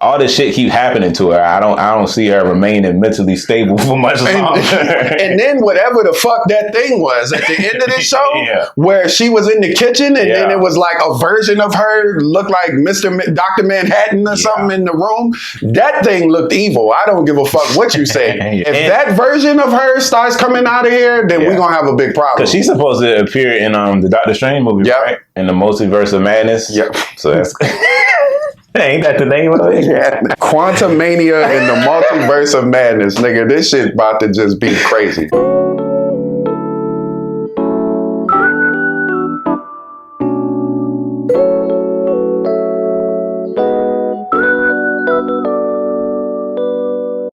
all this shit keep happening to her. I don't see her remaining mentally stable for much longer. And then whatever the fuck that thing was at the end of the show, where she was in the kitchen and then it was like a version of her, looked like Dr. Manhattan or something in the room. That thing looked evil. I don't give a fuck what you say. If that version of her starts coming out of here, then we're gonna have a big problem. Because she's supposed to appear in the Doctor Strange movie, right? In the Multiverse of Madness. Yep. So that's ain't that the name of it? Yeah. Quantumania in the Multiverse of Madness, nigga. This shit about to just be crazy.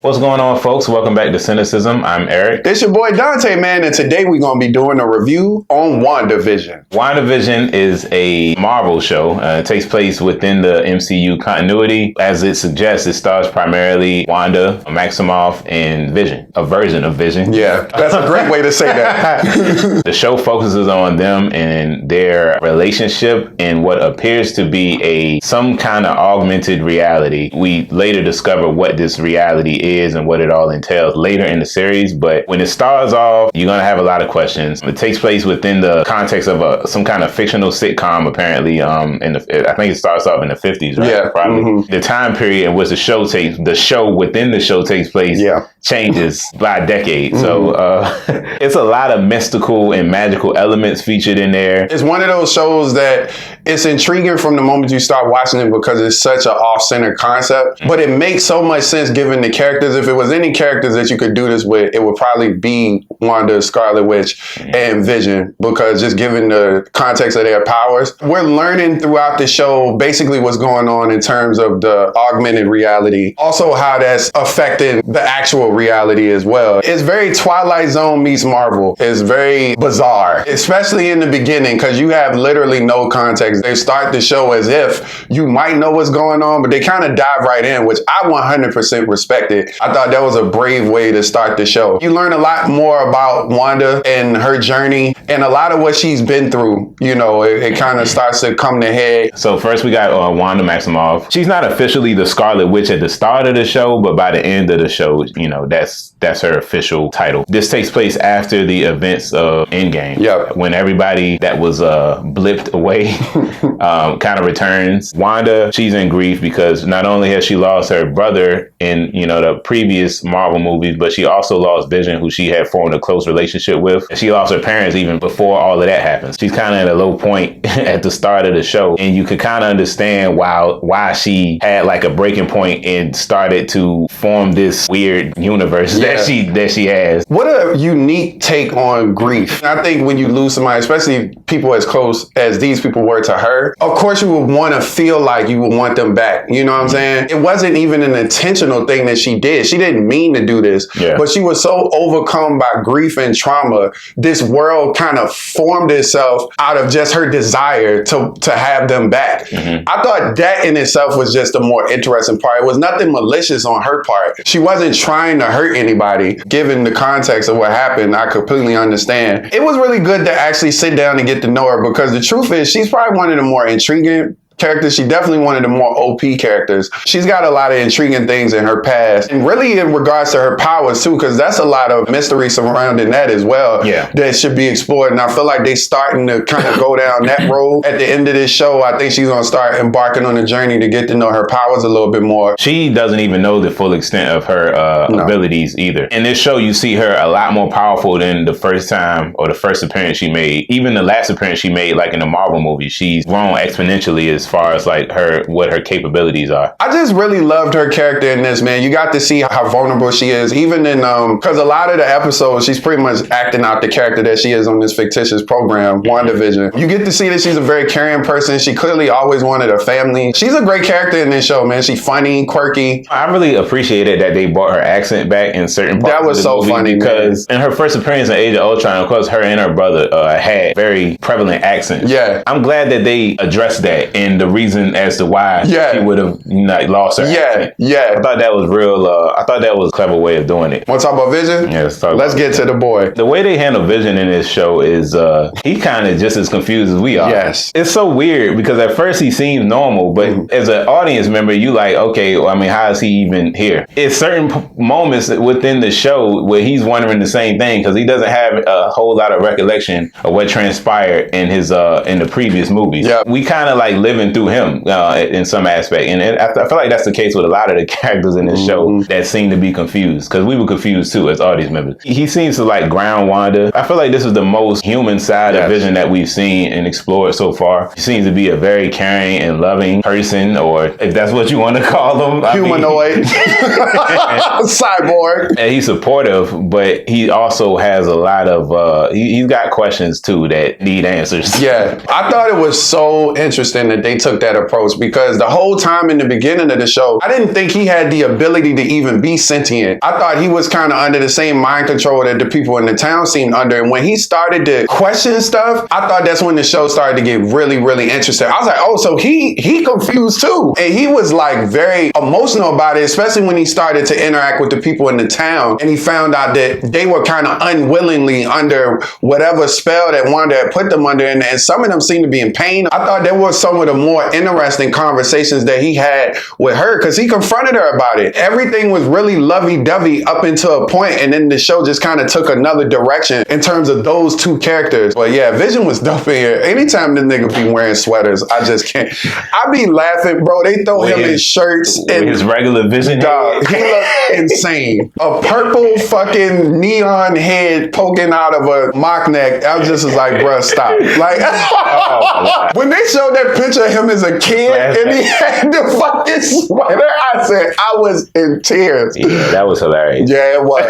What's going on, folks? Welcome back to Cinecism. I'm Eric. It's your boy Dante, man, and today we're going to be doing a review on WandaVision. WandaVision is a Marvel show. It takes place within the MCU continuity. As it suggests, it stars primarily Wanda Maximoff and Vision, a version of Vision. Yeah, that's a great way to say that. The show focuses on them and their relationship in what appears to be some kind of augmented reality. We later discover what this reality is and what it all entails later in the series, but when it starts off, you're gonna have a lot of questions. It takes place within the context of some kind of fictional sitcom, apparently. I think it starts off in the 50s, right? Yeah, probably. Mm-hmm. The time period in which the show within the show takes place changes by decade. Mm-hmm. So it's a lot of mystical and magical elements featured in there. It's one of those shows that it's intriguing from the moment you start watching it because it's such an off-center concept, but it makes so much sense given the characters. If it was any characters that you could do this with, it would probably be Wanda, Scarlet Witch, and Vision, because just given the context of their powers, we're learning throughout the show basically what's going on in terms of the augmented reality. Also how that's affecting the actual reality as well. It's very Twilight Zone meets Marvel. It's very bizarre, especially in the beginning, because you have literally no context. They start the show as if you might know what's going on, but they kind of dive right in, which I 100% respect it. I thought that was a brave way to start the show. You learn a lot more about Wanda and her journey and a lot of what she's been through. You know, it kind of starts to come to head. So first we got Wanda Maximoff. She's not officially the Scarlet Witch at the start of the show, but by the end of the show, you know, that's her official title. This takes place after the events of Endgame. Yep. When everybody that was blipped away kind of returns. Wanda, she's in grief because not only has she lost her brother in, you know, the previous Marvel movies, but she also lost Vision, who she had formed a close relationship with. She lost her parents even before all of that happens. She's kind of at a low point at the start of the show, and you could kind of understand why she had like a breaking point and started to form this weird universe that she has. What a unique take on grief. I think when you lose somebody, especially people as close as these people were to her, of course you would want to feel like you would want them back. You know what I'm saying? It wasn't even an intentional thing that she did. She didn't mean to do this, but she was so overcome by grief and trauma. This world kind of formed itself out of just her desire to have them back. Mm-hmm. I thought that in itself was just a more interesting part. It was nothing malicious on her part. She wasn't trying to hurt anybody. Given the context of what happened, I completely understand. It was really good to actually sit down and get to know her, because the truth is she's probably one of the more intriguing characters. She definitely one of the more OP characters. She's got a lot of intriguing things in her past, and really in regards to her powers too, because that's a lot of mystery surrounding that as well. That should be explored, and I feel like they starting to kind of go down that road. At the end of this show, I think she's gonna start embarking on a journey to get to know her powers a little bit more. She doesn't even know the full extent of her abilities either. In this show, you see her a lot more powerful than the first time or the first appearance she made. Even the last appearance she made, like in the Marvel movie, she's grown exponentially as far as like what her capabilities are. I just really loved her character in this, man. You got to see how vulnerable she is, even in because a lot of the episodes she's pretty much acting out the character that she is on this fictitious program, WandaVision. You get to see that she's a very caring person. She clearly always wanted a family. She's a great character in this show, man. She's funny, quirky. I really appreciated that they brought her accent back in certain parts. That was of the so movie funny, because in her first appearance in Age of Ultron, of course, her and her brother had very prevalent accents. Yeah, I'm glad that they addressed that in and the reason as to why she would have lost her accent. I thought that was real. I thought that was a clever way of doing it. Want to talk about Vision? Yeah, let's get to the boy. The way they handle Vision in this show is he kind of just as confused as we are. Yes. It's so weird because at first he seems normal, but as an audience member, you like, okay, well, I mean, how is he even here? It's certain moments within the show where he's wondering the same thing because he doesn't have a whole lot of recollection of what transpired in his in the previous movies. We kind of like living through him in some aspect, and I feel like that's the case with a lot of the characters in this show that seem to be confused because we were confused too as audience members. He seems to like ground Wanda. I feel like this is the most human side of Vision that we've seen and explored so far. He seems to be a very caring and loving person, or if that's what you want to call him, humanoid, cyborg. And he's supportive, but he also has a lot of he's got questions too that need answers. I thought it was so interesting that they took that approach because the whole time in the beginning of the show, I didn't think he had the ability to even be sentient. I thought he was kind of under the same mind control that the people in the town seemed under. And when he started to question stuff, I thought that's when the show started to get really, really interesting. I was like, oh, so he confused too. And he was like very emotional about it, especially when he started to interact with the people in the town. And he found out that they were kind of unwillingly under whatever spell that Wanda had put them under. And some of them seemed to be in pain. I thought there was some of the more interesting conversations that he had with her because he confronted her about it. Everything was really lovey-dovey up until a point, and then the show just kind of took another direction in terms of those two characters. But yeah, Vision was dope in here. Anytime the nigga be wearing sweaters, I just can't. I be laughing, bro. They throw him in shirts and his regular Vision. Dog, he looked insane. A purple fucking neon head poking out of a mock neck. I was just like, bruh, stop. Like, when they showed that picture of him as a kid and he had the fucking sweater, I said, I was in tears. Yeah, that was hilarious. Yeah, it was.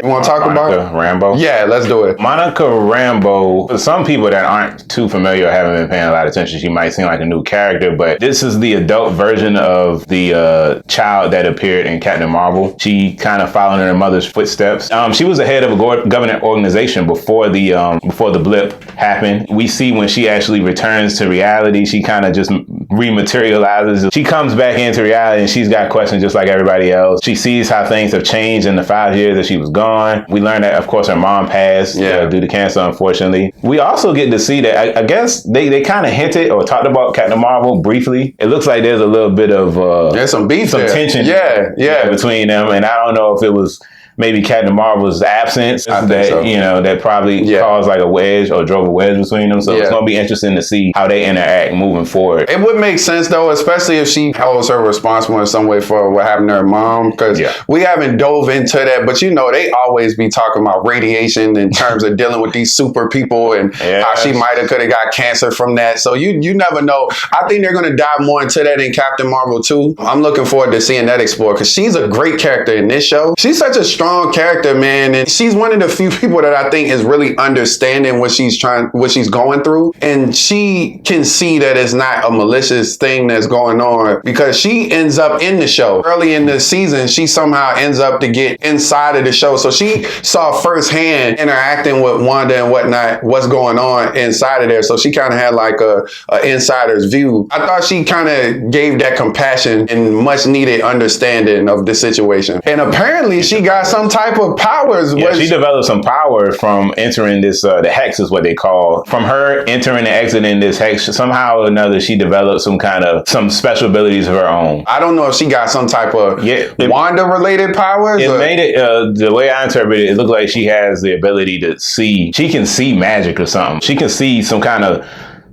You want to talk about Rambeau? Yeah, let's do it. Monica Rambeau, for some people that aren't too familiar or haven't been paying a lot of attention, she might seem like a new character, but this is the adult version of the child that appeared in Captain Marvel. She kind of followed in her mother's footsteps. She was the head of a government organization before the blip happened. We see when she actually returns to reality, she kind of just rematerializes. She comes back into reality and she's got questions just like everybody else. She sees how things have changed in the 5 years that she was gone. We learned that, of course, her mom passed due to cancer, unfortunately. We also get to see that, I guess, they kind of hinted or talked about Captain Marvel briefly. It looks like there's a little bit of there's some beef, some tension between them. And I don't know if it was maybe Captain Marvel's absence that probably caused like a wedge or drove a wedge between them. So it's going to be interesting to see how they interact moving forward. It would make sense though, especially if she holds her responsible in some way for what happened to her mom, because we haven't dove into that, but they always be talking about radiation in terms of dealing with these super people and how she could have got cancer from that. So you never know. I think they're going to dive more into that in Captain Marvel too. I'm looking forward to seeing that explored because she's a great character in this show. She's such a strong character, man, and she's one of the few people that I think is really understanding what she's going through, and she can see that it's not a malicious thing that's going on because she ends up in the show early in the season. She somehow ends up to get inside of the show, so she saw firsthand interacting with Wanda and whatnot, what's going on inside of there. So she kind of had like a insider's view. I thought she kind of gave that compassion and much needed understanding of the situation, and apparently she got some type of powers. Yeah, she developed some power from entering this, the hex is what they call. From her entering and exiting this hex, somehow or another, she developed some special abilities of her own. I don't know if she got some type of Wanda-related powers. It made it, the way I interpret it, it looked like she has the ability to see. She can see magic or something. She can see some kind of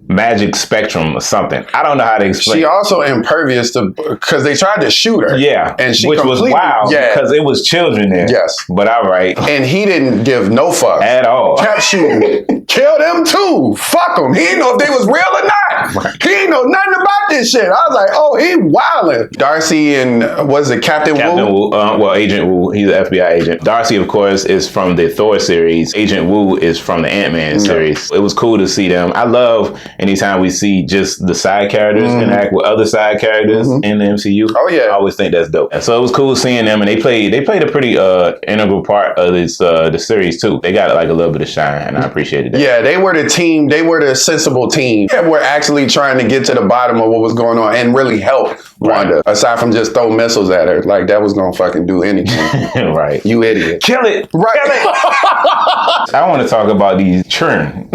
magic spectrum or something. I don't know how to explain. She also impervious to, because they tried to shoot her. Yeah. And she which was wild because it was children there. Yes. But all right. And he didn't give no fuck. At all. Kept shooting. Kill them too. Fuck them. He didn't know if they was real or not. Right. He didn't know nothing about this shit. I was like, oh, he wildin'. Darcy and, was it Captain Wu? Agent Wu. He's an FBI agent. Darcy, of course, is from the Thor series. Agent Wu is from the Ant-Man series. It was cool to see them. I love anytime we see just the side characters interact with other side characters in the MCU. Oh yeah, I always think that's dope. And so it was cool seeing them, and they played a pretty integral part of this the series too. They got like a little bit of shine, and I appreciated that. Yeah, they were the team. They were the sensible team that were actually actually trying to get to the bottom of what was going on and really help Wanda, aside from just throw missiles at her. Like, that was gonna fucking do anything. Right. You idiot. Kill it. Right. Kill it. I want to talk about these churn.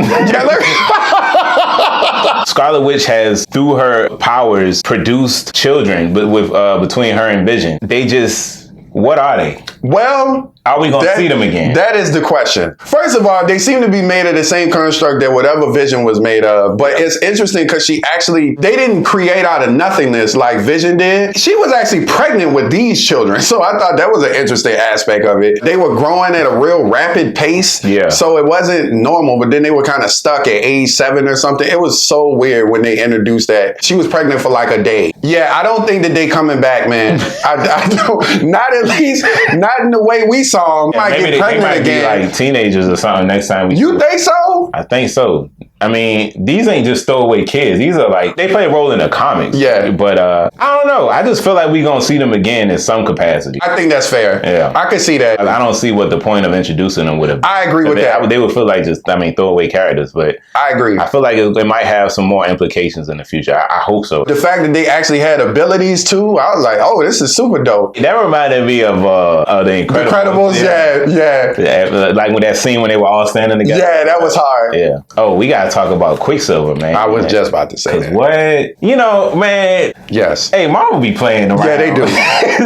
Scarlet Witch has, through her powers, produced children, but with between her and Vision. They just, what are they? Well, are we going to see them again? That is the question. First of all, they seem to be made of the same construct that whatever Vision was made of. But it's interesting because they didn't create out of nothingness like Vision did. She was actually pregnant with these children. So I thought that was an interesting aspect of it. They were growing at a real rapid pace. Yeah. So it wasn't normal, but then they were kind of stuck at age 7 or something. It was so weird when they introduced that. She was pregnant for like a day. Yeah, I don't think that they coming back, man. I don't, not at least, not in the way we saw them. Yeah, maybe they might be like teenagers or something next time. You think so? I think so. I mean, these ain't just throwaway kids. These are like, they play a role in the comics. Yeah. But I don't know. I just feel like we're going to see them again in some capacity. I think that's fair. Yeah. I could see that. I don't see what the point of introducing them would have been. I agree with that. They would feel like just, throwaway characters. But I agree. I feel like it might have some more implications in the future. I hope so. The fact that they actually had abilities too, I was like, oh, this is super dope. That reminded me of The Incredibles. Yeah. Like with that scene when they were all standing together. Yeah, that was hard. Yeah. Oh, we got to talk about Quicksilver, man. I was just about to say that. What? You know, man. Yes. Hey, Marvel be playing around. Yeah, they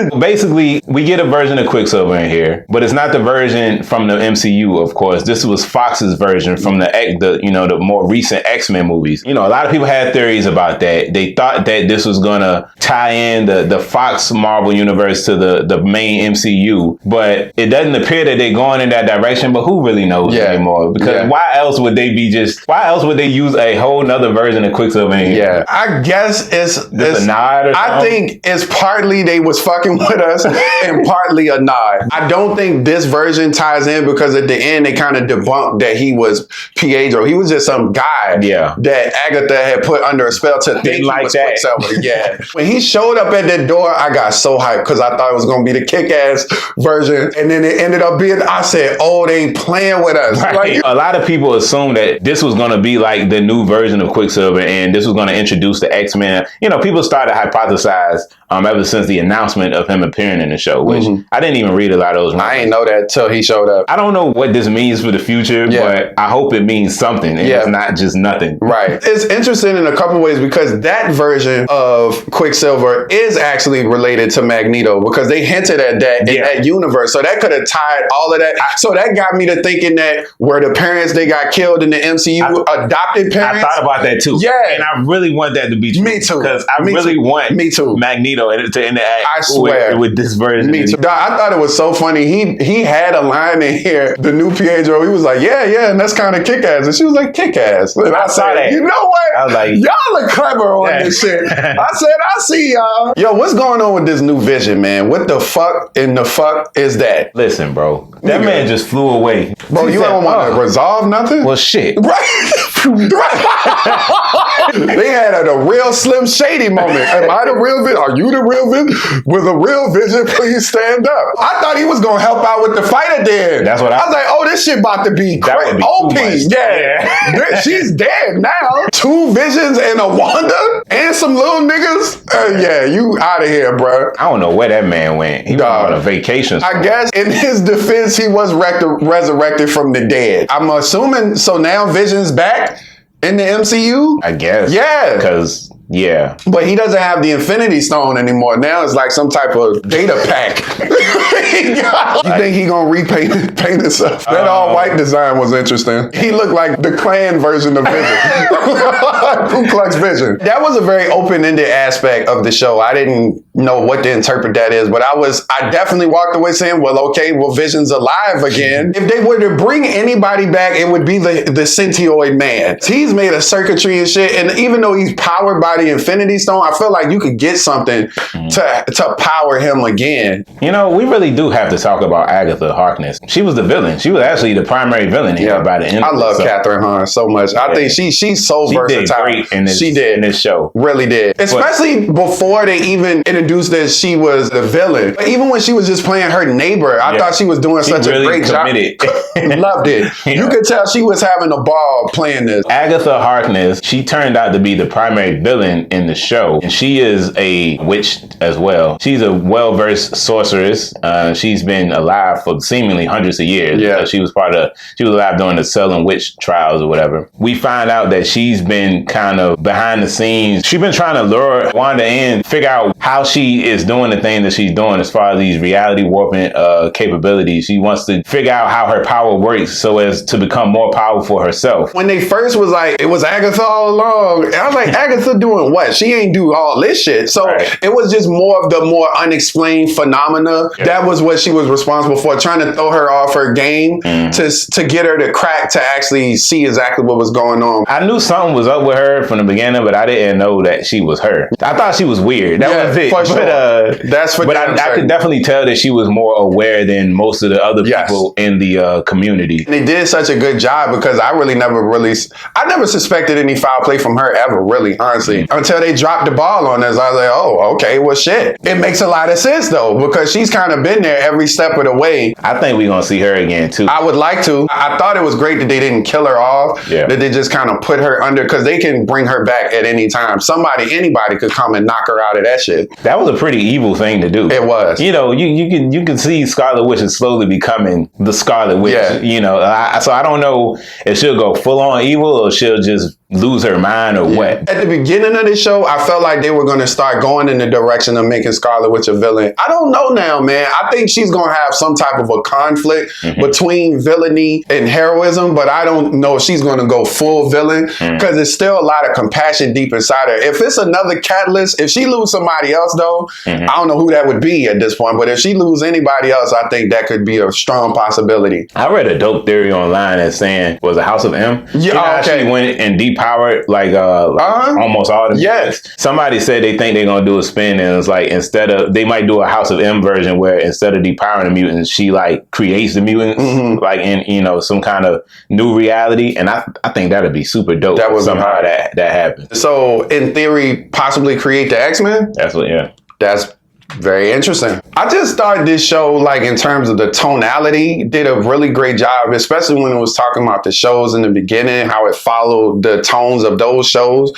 do. Basically, we get a version of Quicksilver in here, but it's not the version from the MCU, of course. This was Fox's version from the more recent X-Men movies. You know, a lot of people had theories about that. They thought that this was gonna tie in the Fox Marvel universe to the main MCU, but it doesn't appear that they're going in that direction. But who really knows anymore? Because why else would they use a whole nother version of Quicksilver in here? Yeah, I guess it's a nod or something? I think it's partly they was fucking with us and partly a nod. I don't think this version ties in because at the end they kind of debunked that he was Pietro. He was just some guy that Agatha had put under a spell to think he was Quicksilver. Yeah. When he showed up at that door, I got so hyped because I thought it was going to be the kick-ass version. And then it ended up being, I said, oh, they ain't playing with us. Right. A lot of people assume that this was going to be like the new version of Quicksilver and this was going to introduce the X-Men. You know, people started to hypothesize ever since the announcement of him appearing in the show, which I didn't even read a lot of those rumors. I ain't know that till he showed up. I don't know what this means for the future, but I hope it means something. And it's not just nothing. Right. It's interesting in a couple ways because that version of Quicksilver is actually related to Magneto because they hinted at that in that universe. So that could have tied all of that. So that got me to thinking that were the parents they got killed in the MCU adopted parents? I thought about that too. Yeah. And I really want that to be true. Me too. Because I really want Magneto to interact with this version. Me too. I thought it was so funny. He had a line in here, the new Pietro. He was like, yeah, and that's kind of kick-ass. And she was like, kick-ass. And I said, that. You know what? I was like, y'all are clever on this shit. I said, I see y'all. Yo, what's going on with this new Vision, man? What the fuck in the fuck is that? Listen, bro. That man just flew away. Bro, you don't want to resolve nothing? Well, shit. Right. They had a real Slim Shady moment. Am I the real Vision? Are you the real Vision? With a real Vision, please stand up. I thought he was going to help out with the fight at the end. That's what I was like, oh, this shit about to be crazy. OP. Yeah. She's dead now. 2 Visions and a Wanda and some little niggas. Yeah, you out of here, bro. I don't know where that man went. He was on a vacation. I guess in his defense, he was resurrected from the dead. I'm assuming, so now Vision's back in the MCU? I guess. Yeah. Because, but he doesn't have the Infinity Stone anymore. Now it's like some type of data pack. You think he gonna paint himself? That all-white design was interesting. He looked like the Klan version of Vision. Ku Klux Vision. That was a very open-ended aspect of the show. I didn't know what to interpret that is, but I definitely walked away saying, well, Vision's alive again. If they were to bring anybody back, it would be the Syntioid man. He's made a circuitry and shit, and even though he's powered by by the Infinity Stone, I feel like you could get something to power him again. You know, we really do have to talk about Agatha Harkness. She was the villain. She was actually the primary villain here by the end. I love Catherine Hahn so much. I think she's so versatile. Did great in this show. Really did. Especially before they even introduced that she was the villain. But even when she was just playing her neighbor, I thought she was doing such a great job. Loved it. You could tell she was having a ball playing this. Agatha Harkness, she turned out to be the primary villain in the show. And she is a witch as well. She's a well-versed sorceress. She's been alive for seemingly hundreds of years. Yeah. She was alive during the Salem witch trials or whatever. We find out that she's been kind of behind the scenes. She's been trying to lure Wanda in, figure out how she is doing the thing that she's doing as far as these reality warping capabilities. She wants to figure out how her power works so as to become more powerful herself. When they first was like, it was Agatha all along. And I was like, Agatha doing what? She ain't do all this shit. So it was just more of the more unexplained phenomena. Yeah. That was what she was responsible for, trying to throw her off her game to get her to crack, to actually see exactly what was going on. I knew something was up with her from the beginning, but I didn't know that she was her. I thought she was weird. That was it. For sure. That's for But I could definitely tell that she was more aware than most of the other people in the community. And they did such a good job because I never suspected any foul play from her ever, really, honestly. Until they dropped the ball on us, I was like, oh, okay, well, shit. It makes a lot of sense, though, because she's kind of been there every step of the way. I think we're going to see her again, too. I would like to. I thought it was great that they didn't kill her off, that they just kind of put her under, because they can bring her back at any time. Anybody could come and knock her out of that shit. That was a pretty evil thing to do. It was. You know, you can see Scarlet Witch is slowly becoming the Scarlet Witch. Yeah. You know, so I don't know if she'll go full on evil or she'll just lose her mind or what. At the beginning of the show, I felt like they were going to start going in the direction of making Scarlet Witch a villain. I don't know now, man. I think she's going to have some type of a conflict between villainy and heroism, but I don't know if she's going to go full villain because there's still a lot of compassion deep inside her. If it's another catalyst, if she lose somebody else, though, I don't know who that would be at this point, but if she lose anybody else, I think that could be a strong possibility. I read a dope theory online that's saying, was it House of M? Yeah, she went and depowered like almost all the mutants. Somebody said they think they're gonna do a spin, and it's like they might do a House of M version where instead of depowering the mutants, she like creates the mutants like in some kind of new reality, and I think that'd be super dope. That would somehow that happens. So in theory, possibly create the X-Men. That's very interesting. I just thought this show, like in terms of the tonality, did a really great job, especially when it was talking about the shows in the beginning, how it followed the tones of those shows.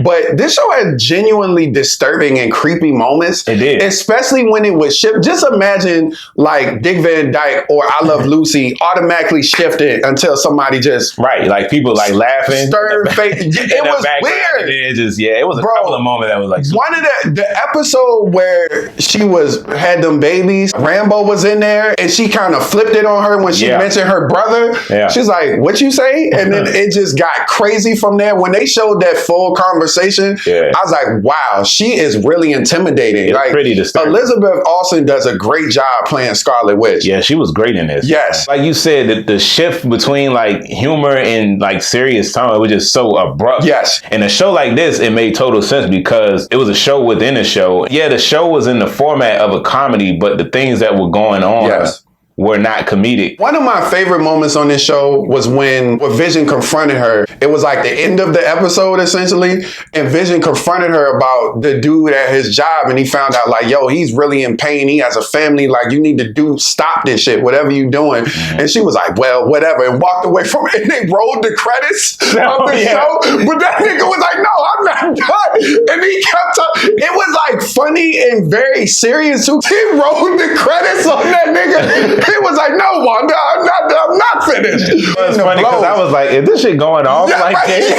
But this show had genuinely disturbing and creepy moments. It did. Especially when it was shipped. Just imagine like Dick Van Dyke or I Love Lucy automatically shifted until somebody just... Right, like people like laughing. Stern face. It was weird. It was a couple of moments that was like... One of the episode where she had them babies, Rambo was in there, and she kind of flipped it on her when she mentioned her brother. She's like, what you say? And then it just got crazy from there. When they showed that full conversation, I was like, wow, she is really intimidating. It's like, pretty disturbing. Elizabeth Olsen does a great job playing Scarlet Witch. Yeah, she was great in this. Yes. Like you said, the shift between like humor and like serious tone was just so abrupt. Yes. In a show like this, it made total sense because it was a show within a show. Yeah, the show was in the format of a comedy, but the things that were going on were not comedic. One of my favorite moments on this show was when Vision confronted her. It was like the end of the episode, essentially, and Vision confronted her about the dude at his job, and he found out like, yo, he's really in pain. He has a family. Like, you need to stop this shit, whatever you doing. And she was like, well, whatever, and walked away from it, and they rolled the credits of the show. But that nigga was like, no, I'm not done. And he kept talking. It was like funny and very serious too. He rolled the credits on that nigga. He was like, no, Wanda, I'm not finished. It was funny because I was like, is this shit going off like this?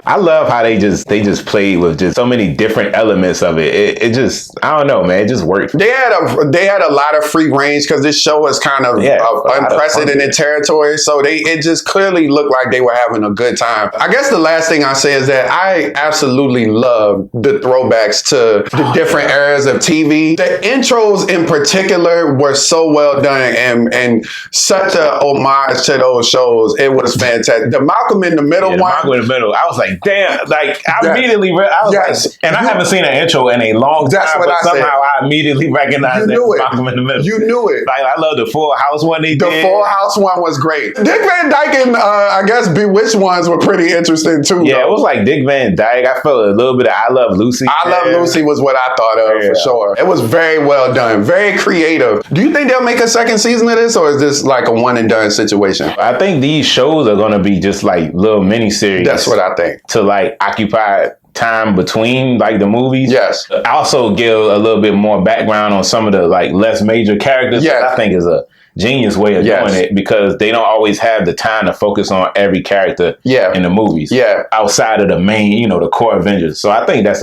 I love how they just played with just so many different elements of it. It just, I don't know, man, it just worked. They had a lot of free range because this show is kind of unprecedented territory. So it just clearly looked like they were having a good time. I guess the last thing I say is that I absolutely love the throwbacks to the different eras of TV. The intros in particular were so so well done and such a homage to those shows. It was fantastic. The Malcolm in the Middle one. Malcolm in the Middle. I was like, damn. Like, I immediately, I was like, and I haven't seen an intro in a long time, but somehow I immediately recognized that Malcolm in the Middle. You knew it. Like, I love the Full House one they did. The Full House one was great. Dick Van Dyke and I guess Bewitched ones were pretty interesting too. Yeah, though. it was like Dick Van Dyke. I felt a little bit of I Love Lucy. I Love Lucy was what I thought of for sure. It was very well done, very creative. Do you think they'll make a second season of this, or is this like a one and done situation? I think these shows are going to be just like little mini series. That's what I think. To like occupy time between like the movies. Yes. Also give a little bit more background on some of the like less major characters. Yes. I think is a genius way of doing it, because they don't always have the time to focus on every character in the movies. Yeah. Outside of the main, the core Avengers. So I think it's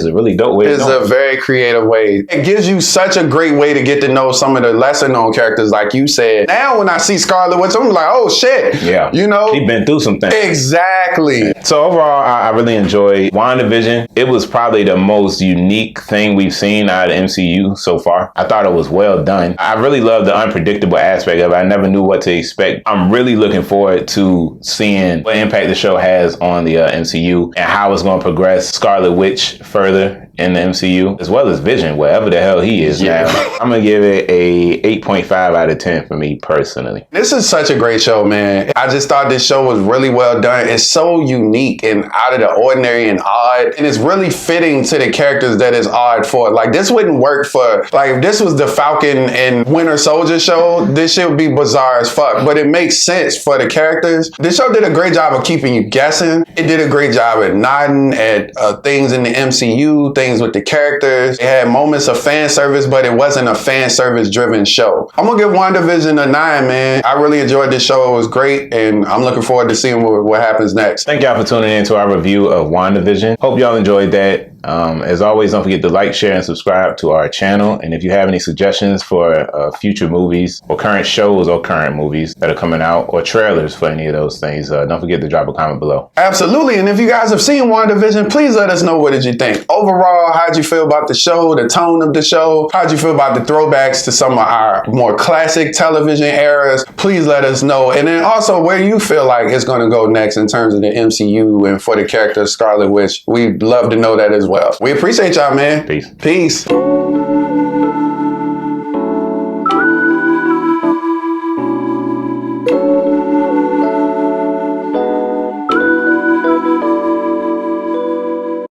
a really dope way. It's a very creative way. It gives you such a great way to get to know some of the lesser known characters, like you said. Now when I see Scarlet Witch, I'm like, oh shit. Yeah. She's been through some things. Exactly. So overall, I really enjoyed WandaVision. It was probably the most unique thing we've seen out of the MCU so far. I thought it was well done. I really love the unpredictable aspect of it. I never knew what to expect. I'm really looking forward to seeing what impact the show has on the MCU and how it's going to progress Scarlet Witch further in the MCU, as well as Vision, wherever the hell he is now. I'm going to give it a 8.5 out of 10 for me personally. This is such a great show, man. I just thought this show was really well done. It's so unique and out of the ordinary and odd. And it's really fitting to the characters that it's odd for. Like, this wouldn't work for, like, if this was the Falcon and Winter Soldier show, this shit would be bizarre as fuck. But it makes sense for the characters. This show did a great job of keeping you guessing. It did a great job at nodding at things in the MCU, things with the characters. It had moments of fan service, but it wasn't a fan service driven show. I'm gonna give WandaVision a 9, man. I really enjoyed this show. It was great, and I'm looking forward to seeing what happens next. Thank y'all for tuning in to our review of WandaVision. Hope y'all enjoyed that. As always, don't forget to like, share, and subscribe to our channel. And if you have any suggestions for future movies or current shows or current movies that are coming out or trailers for any of those things, don't forget to drop a comment below. Absolutely. And if you guys have seen WandaVision, please let us know, what did you think? Overall, how'd you feel about the show, the tone of the show? How'd you feel about the throwbacks to some of our more classic television eras? Please let us know. And then also where you feel like it's going to go next in terms of the MCU and for the character Scarlet Witch. We'd love to know that as well. We appreciate y'all, man. Peace. Peace.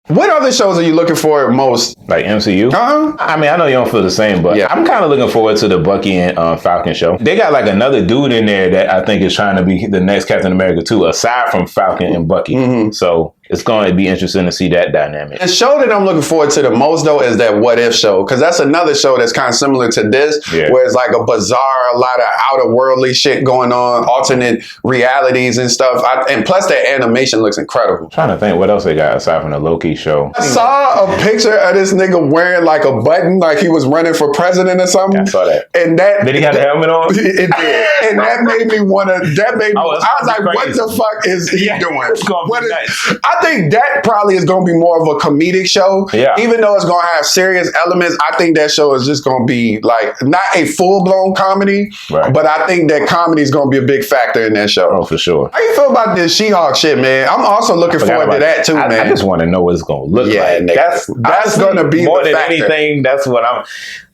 What other shows are you looking for most? Like MCU? Uh-huh. I mean, I know you don't feel the same, but I'm kind of looking forward to the Bucky and Falcon show. They got like another dude in there that I think is trying to be the next Captain America too, aside from Falcon and Bucky. Mm-hmm. So it's going to be interesting to see that dynamic. The show that I'm looking forward to the most, though, is that What If show, because that's another show that's kind of similar to this, where it's like a bizarre, a lot of outer-worldly shit going on, alternate realities and stuff. And plus, that animation looks incredible. I'm trying to think what else they got aside from the Loki show. I saw a picture of this nigga wearing like a button, like he was running for president or something. I saw that. And that did he have the helmet on? It did. And that made me want to. I was like, crazy. What the fuck is he doing? It's gonna be nice. I think that probably is going to be more of a comedic show. Yeah. Even though it's going to have serious elements, I think that show is just going to be like not a full-blown comedy, but I think that comedy is going to be a big factor in that show. Oh, for sure. How you feel about this She-Hulk shit, man? I'm also looking forward to that too, man. I just want to know what it's going to look like. That's going to be more the than factor. Anything. That's what I'm.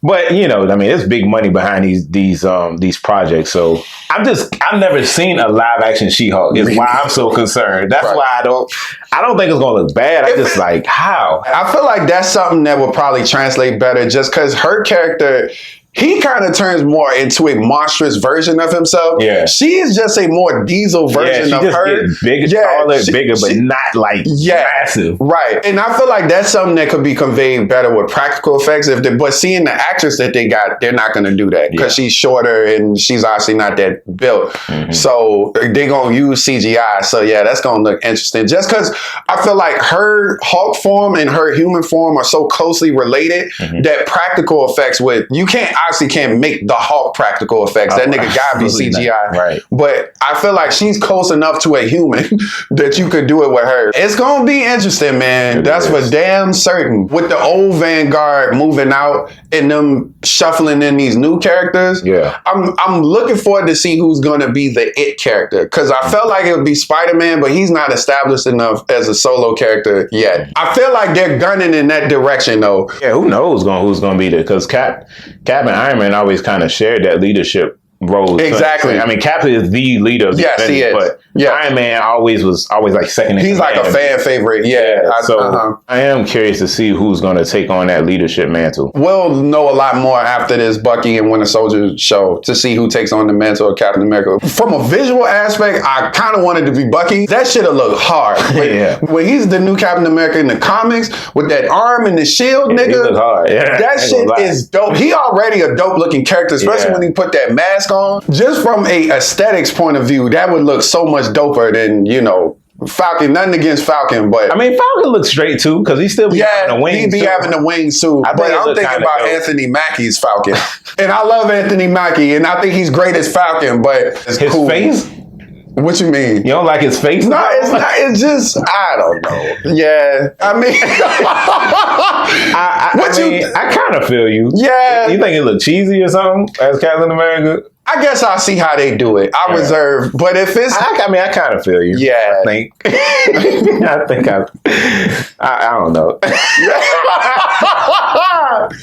But I mean, there's big money behind these projects. So I've never seen a live action She-Hulk. Is why I'm so concerned. That's why I don't think it's gonna look bad. I just like how. I feel like that's something that will probably translate better, just because her character. He kind of turns more into a monstrous version of himself. Yeah. She is just a more diesel version of her. Bigger, taller, bigger, but not like massive. Right. And I feel like that's something that could be conveyed better with practical effects. But seeing the actress that they got, they're not going to do that because she's shorter and she's obviously not that built. Mm-hmm. So they're going to use CGI. So yeah, that's going to look interesting. Just because I feel like her Hulk form and her human form are so closely related that practical effects you can't obviously can't make the Hulk practical effects. That nigga gotta be CGI. Right. But I feel like she's close enough to a human that you could do it with her. It's gonna be interesting, man. That's for damn certain. With the old Vanguard moving out and them shuffling in these new characters, I'm looking forward to see who's gonna be the it character. Cause I felt like it would be Spider-Man, but he's not established enough as a solo character yet. I feel like they're gunning in that direction though. Yeah, who knows who's gonna be there? Because Cap and Iron Man always kind of shared that leadership role. Exactly. I mean, Cap is the leader of the Avengers, he is. But Iron Man was always like second in He's command. like a fan favorite. I am curious to see who's going to take on that leadership mantle. We'll know a lot more after this Bucky and Winter Soldier show to see who takes on the mantle of Captain America. From a visual aspect, I kind of wanted to be Bucky. That shit'll look hard. When he's the new Captain America in the comics with that arm and the shield, nigga. He look hard. That shit is dope. He already a dope looking character, especially when he put that mask on. Just from a aesthetics point of view, that would look so much doper than, Falcon. Nothing against Falcon, but I mean, Falcon looks straight too, because he still be having the wings. He be having the wings too. But I'm thinking about Anthony Mackie's Falcon. And I love Anthony Mackie, and I think he's great as Falcon, but it's his cool. face? What you mean? You don't like his face? No, it's not. It's just, I don't know. Yeah. I mean, I kind of feel you. Yeah. You think it look cheesy or something as Captain America? I guess I'll see how they do it. I reserve, but if it's, I kind of feel you. Yeah. I think. I don't know.